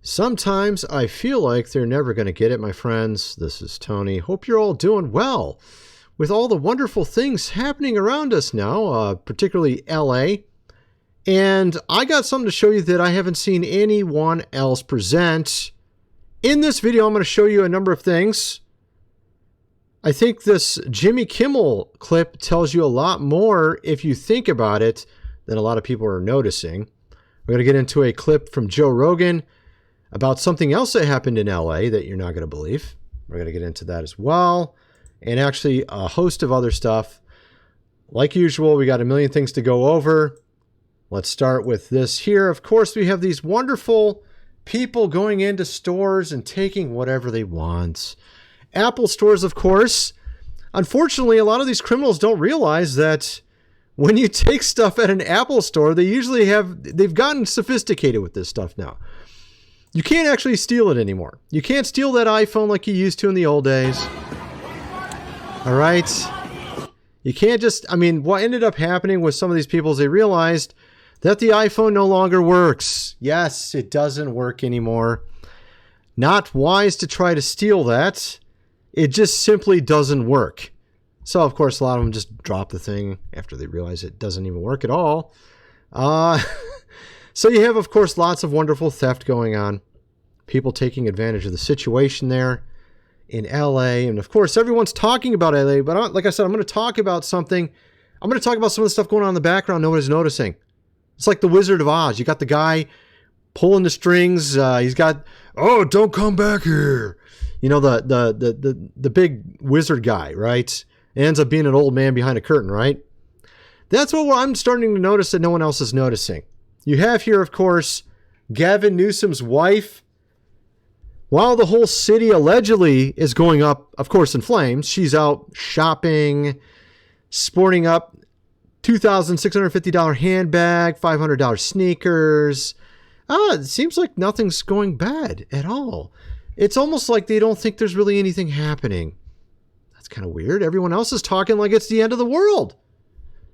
Sometimes I feel like they're never going to get it, my friends. This is Tony. Hope you're all doing well with all the wonderful things happening around us now, particularly LA. And I got something to show you that I haven't seen anyone else present. In this video, I'm going to show you a number of things. I think this Jimmy Kimmel clip tells you a lot more, if you think about it, than a lot of people are noticing. We're going to get into a clip from Joe Rogan about something else that happened in LA that you're not going to believe. We're going to get into that as well. And actually a host of other stuff. Like usual, we got a million things to go over. Let's start with this here. Of course, we have these wonderful people going into stores and taking whatever they want. Apple stores, of course. Unfortunately, a lot of these criminals don't realize that when you take stuff at an Apple store, they've gotten sophisticated with this stuff now. You can't actually steal it anymore. You can't steal that iPhone like you used to in the old days. All right. You can't just, what ended up happening with some of these people is they realized that the iPhone no longer works. Yes, it doesn't work anymore. Not wise to try to steal that. It just simply doesn't work. So, of course, a lot of them just drop the thing after they realize it doesn't even work at all. So you have, of course, lots of wonderful theft going on. People taking advantage of the situation there in LA. And, of course, everyone's talking about LA. But like I said, I'm going to talk about something. I'm going to talk about some of the stuff going on in the background nobody's noticing. It's like the Wizard of Oz. You got the guy pulling the strings. He's got, oh, don't come back here. You know, the big wizard guy, right? It ends up being an old man behind a curtain, right? That's what I'm starting to notice that no one else is noticing. You have here, of course, Gavin Newsom's wife. While the whole city allegedly is going up, of course, in flames, she's out shopping, sporting up $2,650 handbag, $500 sneakers. It seems like nothing's going bad at all. It's almost like they don't think there's really anything happening. That's kind of weird. Everyone else is talking like it's the end of the world.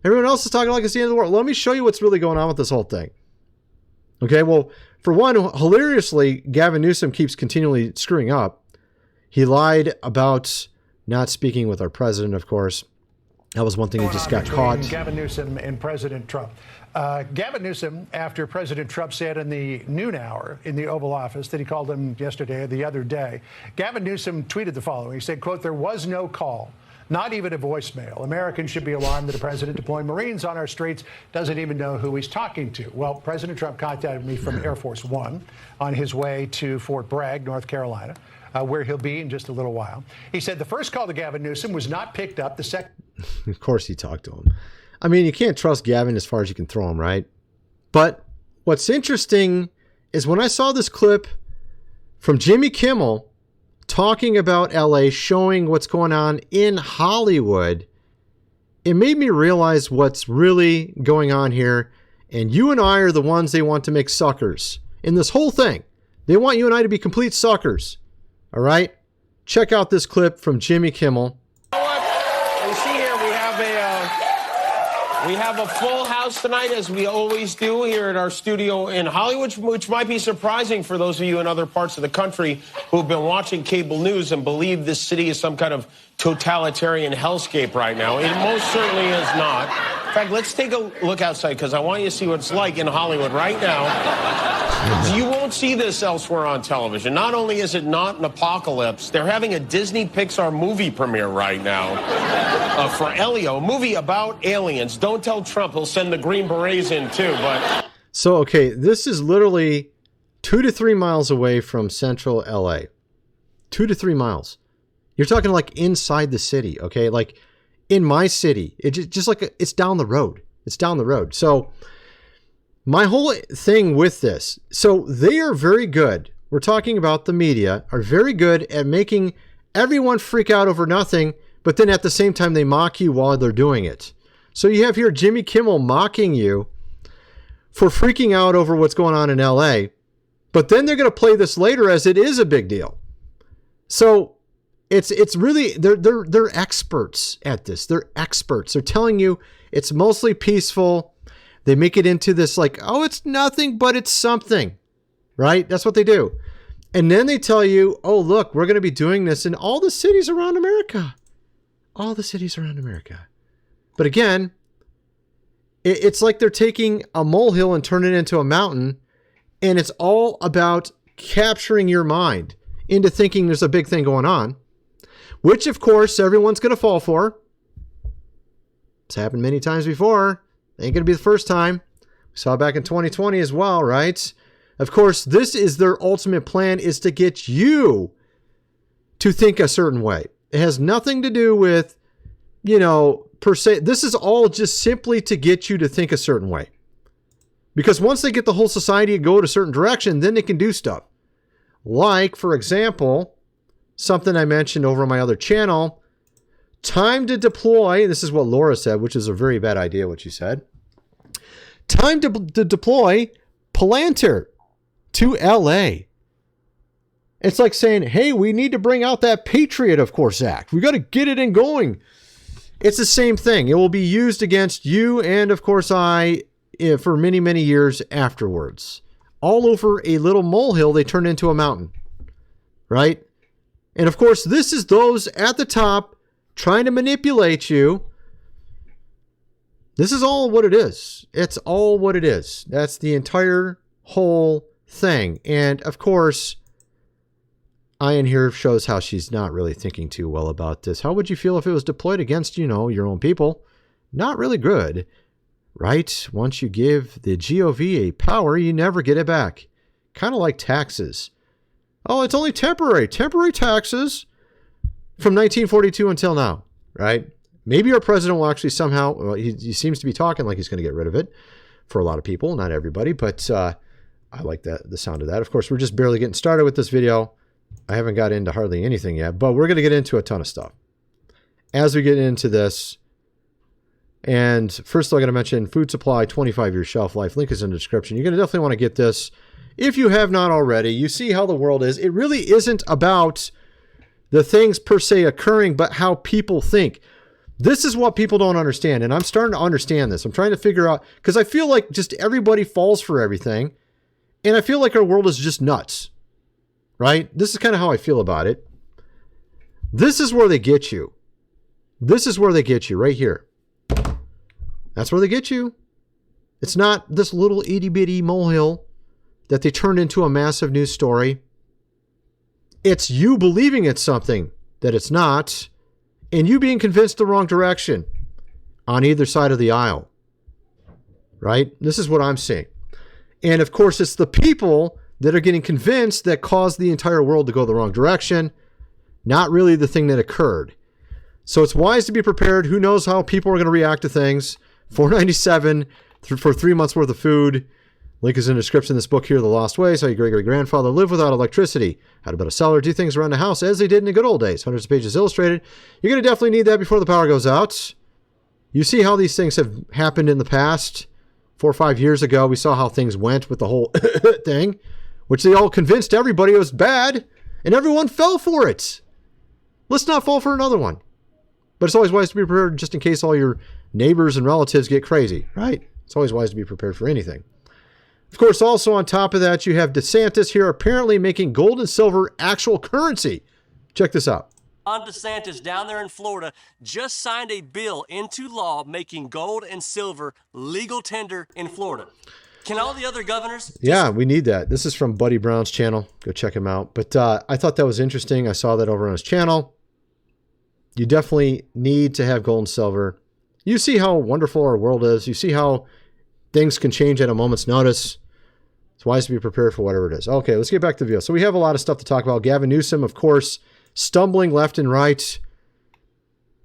Everyone else is talking like it's the end of the world. Let me show you what's really going on with this whole thing. Okay, well, for one, hilariously, Gavin Newsom keeps continually screwing up. He lied about not speaking with our president, of course. That was one thing he just got caught. Gavin Newsom and President Trump. Gavin Newsom, after President Trump said in the noon hour in the Oval Office that he called him yesterday or the other day, Gavin Newsom tweeted the following. He said, quote, "There was no call. Not even a voicemail. Americans should be alarmed that a president deploying Marines on our streets doesn't even know who he's talking to." Well, President Trump contacted me from Air Force One on his way to Fort Bragg, North Carolina, where he'll be in just a little while. He said the first call to Gavin Newsom was not picked up. The second. Of course he talked to him. You can't trust Gavin as far as you can throw him, right? But what's interesting is when I saw this clip from Jimmy Kimmel talking about LA, showing what's going on in Hollywood, it made me realize what's really going on here. And you and I are the ones they want to make suckers in this whole thing. They want you and I to be complete suckers. All right? Check out this clip from Jimmy Kimmel. You see here, we have a full house tonight, as we always do here at our studio in Hollywood, which might be surprising for those of you in other parts of the country who've been watching cable news and believe this city is some kind of totalitarian hellscape right now. It most certainly is not. In fact, let's take a look outside, because I want you to see what it's like in Hollywood right now. You won't see this elsewhere on television. Not only is it not an apocalypse, they're having a Disney Pixar movie premiere right now for Elio, a movie about aliens. Don't tell Trump, he'll send the Green Berets in too. But so, okay, this is literally 2 to 3 miles away from central LA. 2 to 3 miles. You're talking like inside the city, okay? Like in my city. It's just like it's down the road. It's down the road. So my whole thing with this, so they are very good. We're talking about the media are very good at making everyone freak out over nothing, but then at the same time they mock you while they're doing it. So you have here Jimmy Kimmel mocking you for freaking out over what's going on in LA, but then they're going to play this later as it is a big deal. So it's really they're experts at this. They're experts. They're telling you it's mostly peaceful. They make it into this like, oh, it's nothing, but it's something. right? That's what they do. And then they tell you, oh, look, we're going to be doing this in all the cities around America. All the cities around America. But again, it's like they're taking a molehill and turning it into a mountain. And it's all about capturing your mind into thinking there's a big thing going on, which, of course, everyone's going to fall for. It's happened many times before. Ain't going to be the first time. We saw it back in 2020 as well, right? Of course, this is their ultimate plan, is to get you to think a certain way. It has nothing to do with, per se. This is all just simply to get you to think a certain way. Because once they get the whole society to go in a certain direction, then they can do stuff. Like, for example, something I mentioned over on my other channel, time to deploy. This is what Laura said, which is a very bad idea, what she said. Time to deploy Palantir to LA. It's like saying, hey, we need to bring out that Patriot, of course, Act. We got to get it in going. It's the same thing. It will be used against you and, of course, I for many, many years afterwards. All over a little molehill they turn into a mountain, right? And, of course, this is those at the top trying to manipulate you. This is all what it is. It's all what it is. That's the entire whole thing. And, of course, Ian here shows how she's not really thinking too well about this. How would you feel if it was deployed against, your own people? Not really good, right? Once you give the GOV a power, you never get it back. Kind of like taxes. Oh, it's only temporary. Temporary taxes from 1942 until now, right? Maybe our president will actually somehow, well, he seems to be talking like he's going to get rid of it for a lot of people, not everybody, but I like the sound of that. Of course, we're just barely getting started with this video. I haven't got into hardly anything yet, but we're going to get into a ton of stuff as we get into this. And first, I'm going to mention food supply, 25-year shelf life. Link is in the description. You're going to definitely want to get this if you have not already. You see how the world is. It really isn't about the things per se occurring, but how people think. This is what people don't understand, and I'm starting to understand this. I'm trying to figure out, because I feel like just everybody falls for everything, and I feel like our world is just nuts, right? This is kind of how I feel about it. This is where they get you. This is where they get you, right here. That's where they get you. It's not this little itty-bitty molehill that they turned into a massive news story. It's you believing it's something that it's not, and you being convinced the wrong direction on either side of the aisle, right? This is what I'm seeing. And of course, it's the people that are getting convinced that caused the entire world to go the wrong direction, not really the thing that occurred. So it's wise to be prepared. Who knows how people are going to react to things. $4.97 for 3 months worth of food. Link is in the description of this book here, The Lost Ways, How Your Great-Great-Grandfather Lived Without Electricity, How to Build a Cellar, Do Things Around the House as They Did in the Good Old Days. Hundreds of pages illustrated. You're going to definitely need that before the power goes out. You see how these things have happened in the past. 4 or 5 years ago, we saw how things went with the whole thing, which they all convinced everybody it was bad, and everyone fell for it. Let's not fall for another one. But it's always wise to be prepared just in case all your neighbors and relatives get crazy, right? It's always wise to be prepared for anything. Of course, also on top of that, you have DeSantis here apparently making gold and silver actual currency. Check this out. Ron DeSantis down there in Florida just signed a bill into law making gold and silver legal tender in Florida. Can all the other governors? Yeah, we need that. This is from Buddy Brown's channel. Go check him out. But I thought that was interesting. I saw that over on his channel. You definitely need to have gold and silver. You see how wonderful our world is. You see how things can change at a moment's notice. It's wise to be prepared for whatever it is. Okay, let's get back to the video. So we have a lot of stuff to talk about. Gavin Newsom, of course, stumbling left and right,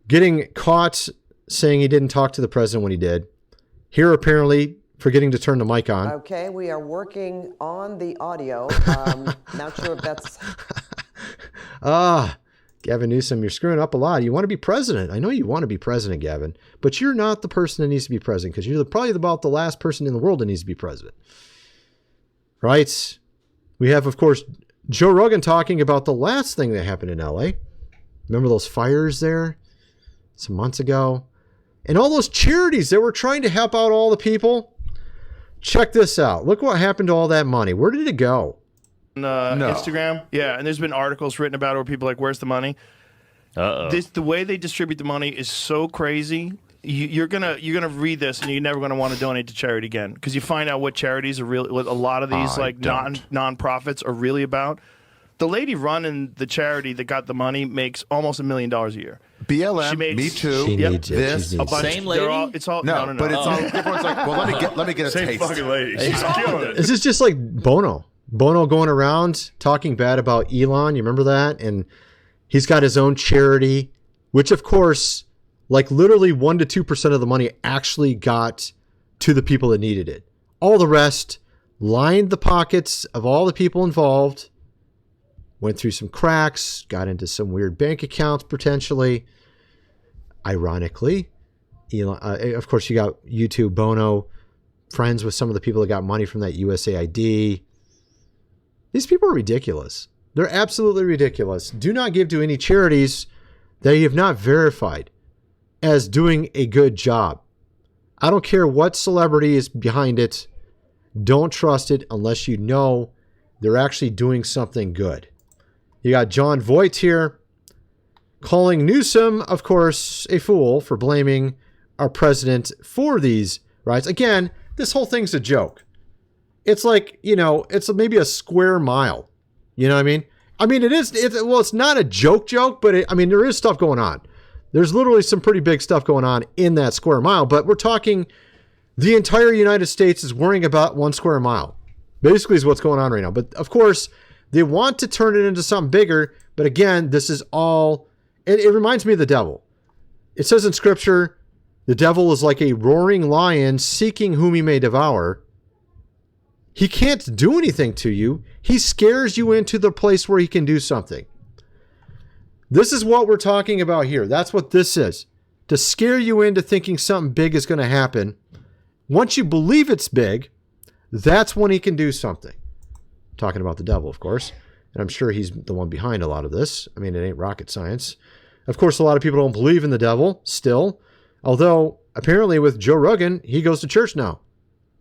getting caught saying he didn't talk to the president when he did. Here, apparently, forgetting to turn the mic on. Okay, we are working on the audio. Not sure if that's... Gavin Newsom, you're screwing up a lot. You want to be president. I know you want to be president, Gavin, but you're not the person that needs to be president because you're probably about the last person in the world that needs to be president. Right? We have, of course, Joe Rogan talking about the last thing that happened in LA. Remember those fires there some months ago? And all those charities that were trying to help out all the people? Check this out. Look what happened to all that money. Where did it go? Instagram. Yeah, and there's been articles written about it where people are like, where's the money? The way they distribute the money is so crazy. You're gonna read this and you're never gonna want to donate to charity again, because you find out what charities are really, what a lot of these non-profits are really about. The lady running the charity that got the money makes almost $1 million a year. BLM, Me Too, this, a bunch. Same lady? It's all no, but it's all. Everyone's like, well, let me get a same taste. fucking lady. She's killing it. This is just like Bono going around talking bad about Elon. You remember that? And he's got his own charity, which of course, like literally 1 to 2% of the money actually got to the people that needed it. All the rest lined the pockets of all the people involved, went through some cracks, got into some weird bank accounts potentially. Ironically, Elon, of course, you got YouTube Bono, friends with some of the people that got money from that USAID. These people are ridiculous. They're absolutely ridiculous. Do not give to any charities that you have not verified as doing a good job. I don't care what celebrity is behind it. Don't trust it unless you know they're actually doing something good. You got John Voight here calling Newsom, of course, a fool for blaming our president for these riots. Again, this whole thing's a joke. It's like, it's maybe a square mile. You know what I mean? I mean, it's not a joke, but there is stuff going on. There's literally some pretty big stuff going on in that square mile, but we're talking the entire United States is worrying about 1 square mile. Basically is what's going on right now. But of course, they want to turn it into something bigger. But again, this is all, it reminds me of the devil. It says in scripture, the devil is like a roaring lion seeking whom he may devour. He can't do anything to you. He scares you into the place where he can do something. This is what we're talking about here. That's what this is. To scare you into thinking something big is going to happen. Once you believe it's big, that's when he can do something. Talking about the devil, of course. And I'm sure he's the one behind a lot of this. I mean, it ain't rocket science. Of course, a lot of people don't believe in the devil still. Although, apparently with Joe Rogan, he goes to church now.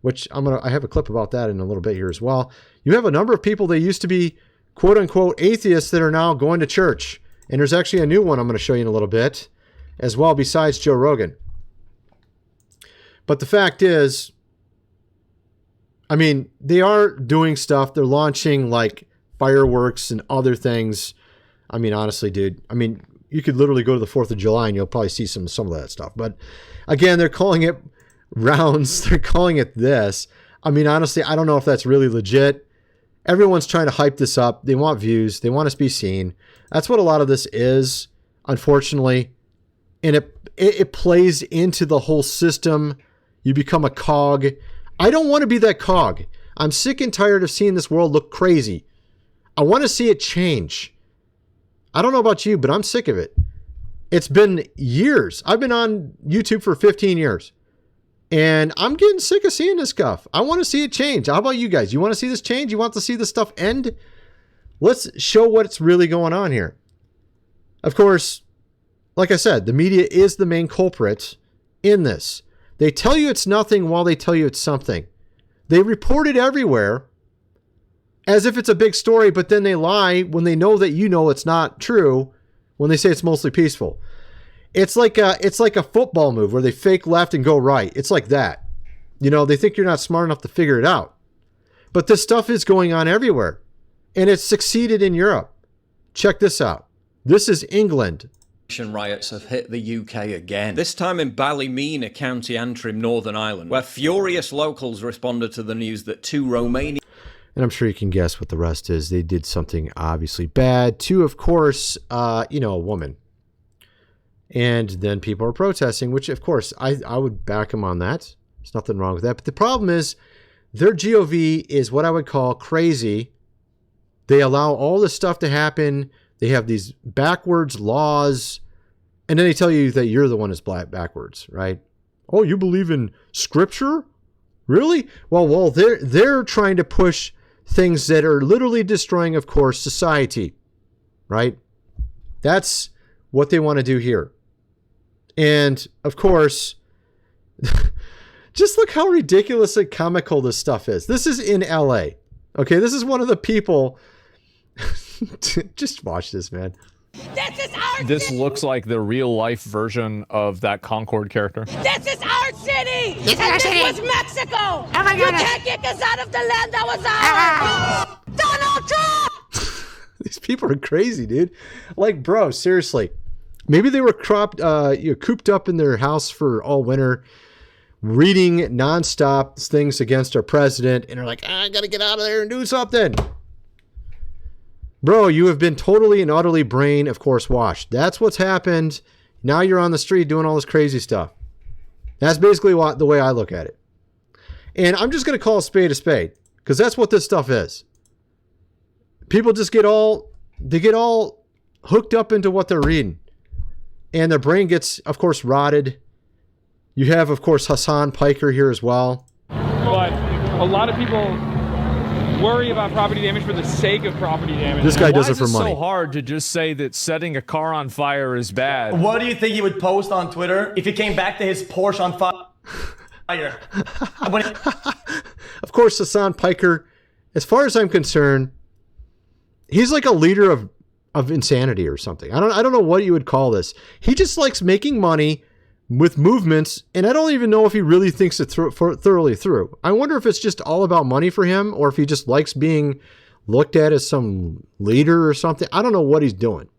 Which I have a clip about that in a little bit here as well. You have a number of people that used to be quote unquote atheists that are now going to church. And there's actually a new one I'm going to show you in a little bit as well, besides Joe Rogan. But the fact is, they are doing stuff. They're launching like fireworks and other things. Honestly, dude, you could literally go to the 4th of July and you'll probably see some of that stuff. But again, they're calling it rounds. They're calling it this. Honestly, I don't know if that's really legit. Everyone's trying to hype this up. They want views. They want us to be seen. That's what a lot of this is, unfortunately. And it plays into the whole system. You become a cog. I don't want to be that cog. I'm sick and tired of seeing this world look crazy. I want to see it change. I don't know about you, but I'm sick of it. It's been years. I've been on YouTube for 15 years. And I'm getting sick of seeing this stuff. I want to see it change. How about you guys? You want to see this change? You want to see this stuff end? Let's show what's really going on here. Of course, like I said, the media is the main culprit in this. They tell you it's nothing while they tell you it's something. They report it everywhere as if it's a big story, but then they lie when they know that it's not true when they say it's mostly peaceful. It's like a football move where they fake left and go right. It's like that. They think you're not smart enough to figure it out. But this stuff is going on everywhere. And it's succeeded in Europe. Check this out. This is England. Riots have hit the UK again, this time in Ballymena, County Antrim, Northern Ireland, where furious locals responded to the news that 2 Romanian... And I'm sure you can guess what the rest is. They did something obviously bad to, of course, a woman. And then people are protesting, which, of course, I would back them on that. There's nothing wrong with that. But the problem is their GOV is what I would call crazy. They allow all this stuff to happen. They have these backwards laws. And then they tell you that you're the one that's backwards, right? Oh, you believe in scripture? Really? Well, they're trying to push things that are literally destroying, of course, society, right? That's what they want to do here. And of course, just look how ridiculously comical this stuff is. This is in LA. Okay, this is one of the people. Just watch this, man. This looks like the real life version of that Concord character. This is our city! This was Mexico! Oh my God. You can't kick us out of the land that was ours! Donald Trump! These people are crazy, dude. Like, bro, seriously. Maybe they were cooped up in their house for all winter, reading nonstop things against our president, and are like, I gotta get out of there and do something. Bro, you have been totally and utterly brain, of course, washed. That's what's happened. Now you're on the street doing all this crazy stuff. That's basically the way I look at it. And I'm just going to call a spade, because that's what this stuff is. People just get all hooked up into what they're reading. And their brain gets, of course, rotted. You have, of course, Hassan Piker here as well. But a lot of people worry about property damage for the sake of property damage. This guy does it for money. Why is it so hard to just say that setting a car on fire is bad? What do you think he would post on Twitter if he came back to his Porsche on fire? Of course, Hassan Piker, as far as I'm concerned, he's like a leader of insanity or something. I don't know what you would call this. He just likes making money with movements, and I don't even know if he really thinks it thoroughly through. I wonder if it's just all about money for him, or if he just likes being looked at as some leader or something. I don't know what he's doing.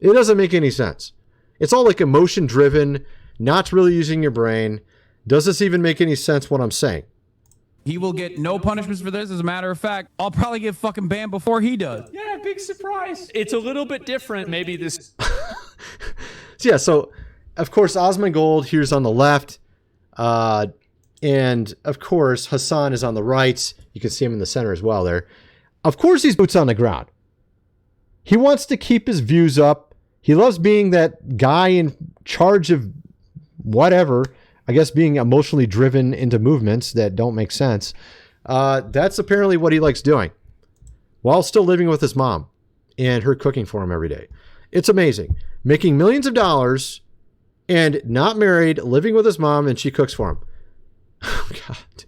It doesn't make any sense. It's all like emotion driven, not really using your brain. Does this even make any sense what I'm saying? He will get no punishments for this. As a matter of fact, I'll probably get fucking banned before he does. Yeah, big surprise. It's a little bit different. Maybe this. So of course, Osmongold here's on the left. And of course, Hassan is on the right. You can see him in the center as well there. Of course, he's boots on the ground. He wants to keep his views up. He loves being that guy in charge of whatever. I guess being emotionally driven into movements that don't make sense. That's apparently what he likes doing while still living with his mom and her cooking for him every day. It's amazing. Making millions of dollars and not married, living with his mom, and she cooks for him. Oh, God.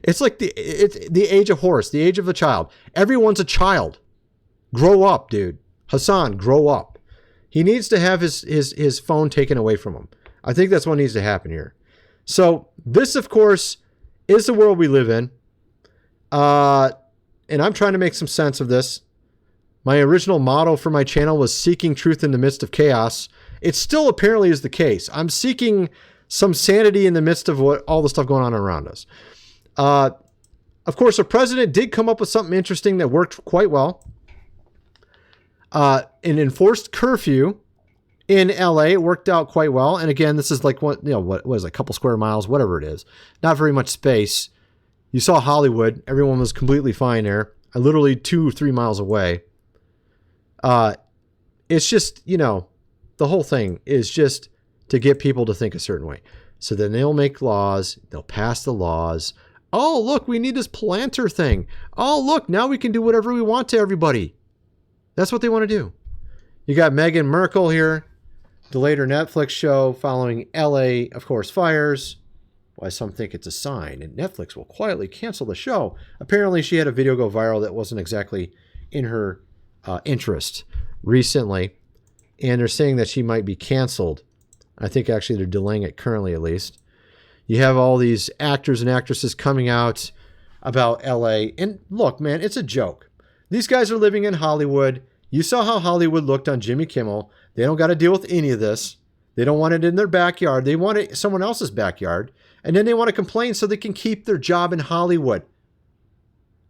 It's like the age of horse, the age of a child. Everyone's a child. Grow up, dude. Hassan, grow up. He needs to have his phone taken away from him. I think that's what needs to happen here. So this, of course, is the world we live in. And I'm trying to make some sense of this. My original motto for my channel was seeking truth in the midst of chaos. It still apparently is the case. I'm seeking some sanity in the midst of all the stuff going on around us. Of course, the president did come up with something interesting that worked quite well. An enforced curfew in LA. It worked out quite well. And again, this is like what is it, a couple square miles, whatever it is. Not very much space. You saw Hollywood. Everyone was completely fine there. Literally 2 or 3 miles away. It's just, the whole thing is just to get people to think a certain way. So then they'll make laws. They'll pass the laws. Oh, look, we need this planter thing. Oh, look, now we can do whatever we want to everybody. That's what they want to do. You got Meghan Markle here. Delayed her Netflix show following LA, of course, fires. Why some think it's a sign, and Netflix will quietly cancel the show. Apparently, she had a video go viral that wasn't exactly in her interest recently, and they're saying that she might be canceled. I think actually they're delaying it currently, at least. You have all these actors and actresses coming out about LA, and look, man, it's a joke. These guys are living in Hollywood. You saw how Hollywood looked on Jimmy Kimmel. They don't got to deal with any of this. They don't want it in their backyard. They want it someone else's backyard. And then they want to complain so they can keep their job in Hollywood.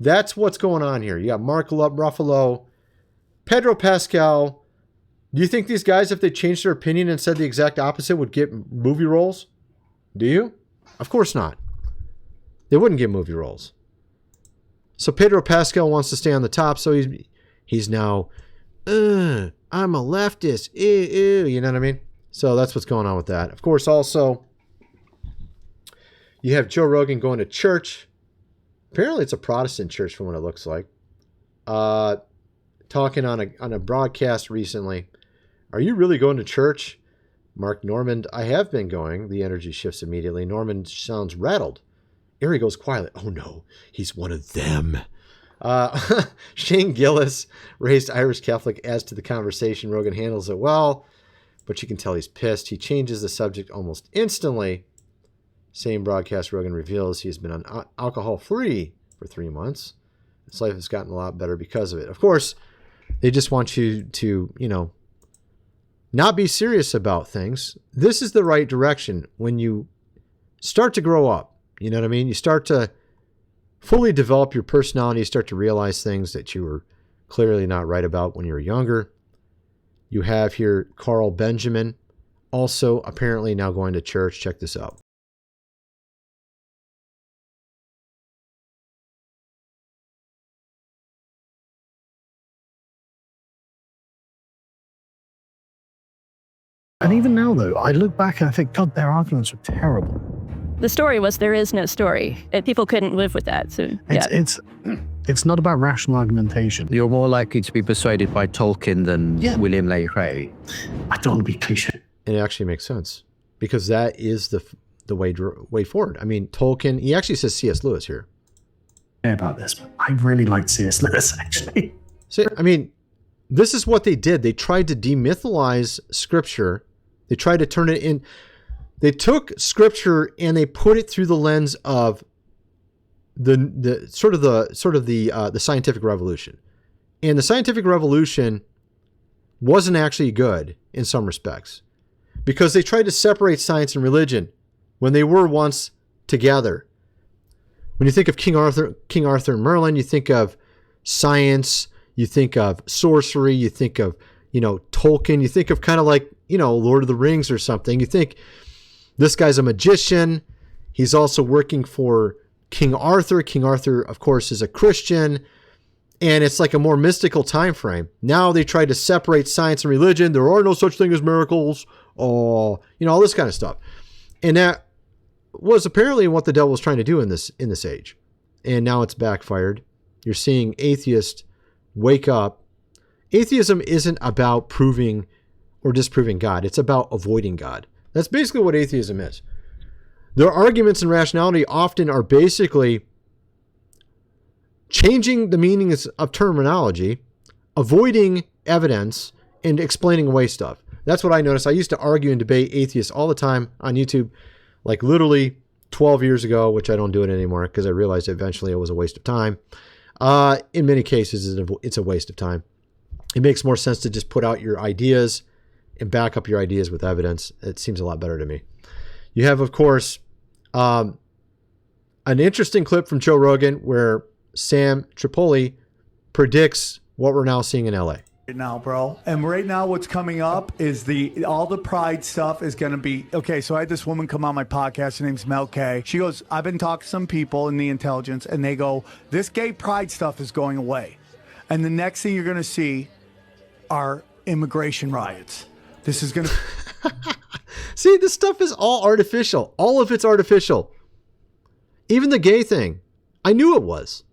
That's what's going on here. You got Mark Ruffalo, Pedro Pascal. Do you think these guys, if they changed their opinion and said the exact opposite, would get movie roles? Do you? Of course not. They wouldn't get movie roles. So Pedro Pascal wants to stay on the top, so he's now, I'm a leftist. You know what I mean? So that's what's going on with that. Of course, also, you have Joe Rogan going to church. Apparently, it's a Protestant church from what it looks like. Talking on a broadcast recently. Are you really going to church? Mark Normand, I have been going. The energy shifts immediately. Normand sounds rattled. Ari goes quietly. Oh no, he's one of them. Shane Gillis raised Irish Catholic as to the conversation. Rogan handles it well, but you can tell he's pissed. He changes the subject almost instantly. Same broadcast, Rogan reveals he has been on alcohol-free for 3 months. His life has gotten a lot better because of it. Of course, they just want you to, not be serious about things. This is the right direction when you start to grow up. You know what I mean? You start to fully develop your personality. You start to realize things that you were clearly not right about when you were younger. You have here Carl Benjamin, also apparently now going to church. Check this out. And even now, though, I look back and I think, God, their arguments were terrible. The story was there is no story. People couldn't live with that. So yeah. It's not about rational argumentation. You're more likely to be persuaded by Tolkien than William Lane Craig. I don't want to be cliche. And it actually makes sense because that is the way forward. I mean, Tolkien, he actually says C.S. Lewis here. About this, but I really liked C.S. Lewis, actually. So, I mean, this is what they did. They tried to demythalize scripture. They tried to turn it in. They took scripture and they put it through the lens of the scientific revolution. And the scientific revolution wasn't actually good in some respects because they tried to separate science and religion when they were once together. When you think of King Arthur and Merlin, you think of science, you think of sorcery, you think of, Tolkien, you think of kind of like, Lord of the Rings or something. You think this guy's a magician. He's also working for King Arthur. King Arthur, of course, is a Christian. And it's like a more mystical time frame. Now they try to separate science and religion. There are no such thing as miracles. All this kind of stuff. And that was apparently what the devil was trying to do in this age. And now it's backfired. You're seeing atheists wake up. Atheism isn't about proving or disproving God. It's about avoiding God. That's basically what atheism is. Their arguments and rationality often are basically changing the meanings of terminology, avoiding evidence, and explaining away stuff. That's what I noticed. I used to argue and debate atheists all the time on YouTube, like literally 12 years ago, which I don't do it anymore because I realized eventually it was a waste of time. In many cases, it's a waste of time. It makes more sense to just put out your ideas and back up your ideas with evidence. It seems a lot better to me. You have, of course, an interesting clip from Joe Rogan where Sam Tripoli predicts what we're now seeing in LA. Right now, bro. And right now what's coming up is all the pride stuff is going to be, okay, so I had this woman come on my podcast. Her name's Mel K. She goes, I've been talking to some people in the intelligence and they go, this gay pride stuff is going away. And the next thing you're going to see are immigration riots. This is going to... See, this stuff is all artificial. All of it's artificial. Even the gay thing. I knew it was.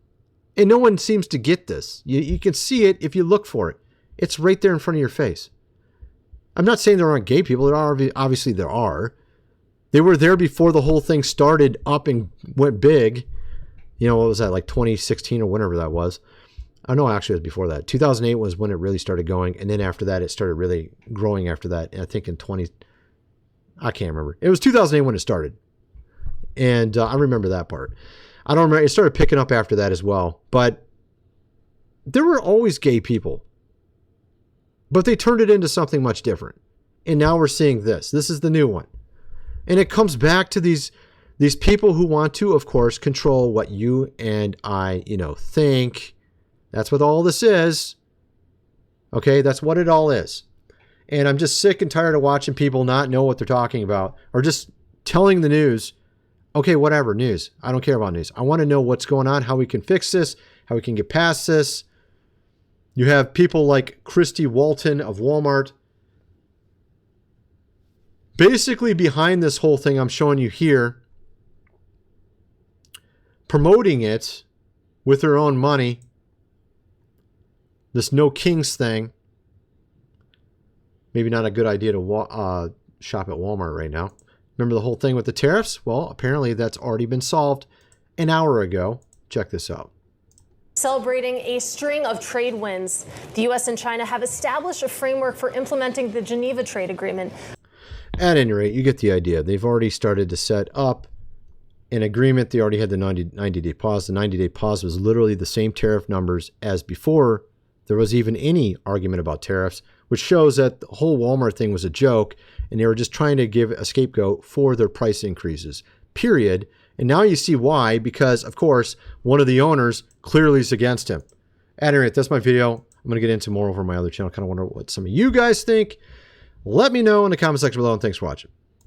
And no one seems to get this. You can see it if you look for it. It's right there in front of your face. I'm not saying there aren't gay people. Obviously there are. They were there before the whole thing started up and went big. What was that, like 2016 or whenever that was? Oh, no, actually, it was before that. 2008 was when it really started going. And then after that, it started really growing after that. And I think I can't remember. It was 2008 when it started. And I remember that part. I don't remember. It started picking up after that as well. But there were always gay people. But they turned it into something much different. And now we're seeing this. This is the new one. And it comes back to these people who want to, of course, control what you and I, think. That's what all this is. Okay, that's what it all is. And I'm just sick and tired of watching people not know what they're talking about or just telling the news, okay, whatever, news. I don't care about news. I want to know what's going on, how we can fix this, how we can get past this. You have people like Christy Walton of Walmart basically behind this whole thing I'm showing you here, promoting it with her own money. This No Kings thing. Maybe not a good idea to shop at Walmart right now. Remember the whole thing with the tariffs? Well, apparently that's already been solved an hour ago. Check this out. Celebrating a string of trade wins, the U.S. and China have established a framework for implementing the Geneva Trade Agreement. At any rate, you get the idea. They've already started to set up an agreement. They already had the 90-day pause. The 90-day pause was literally the same tariff numbers as before there was even any argument about tariffs, which shows that the whole Walmart thing was a joke, and they were just trying to give a scapegoat for their price increases, period. And now you see why, because, of course, one of the owners clearly is against him. At any rate, that's my video. I'm going to get into more over my other channel. Kind of wonder what some of you guys think. Let me know in the comment section below, and thanks for watching.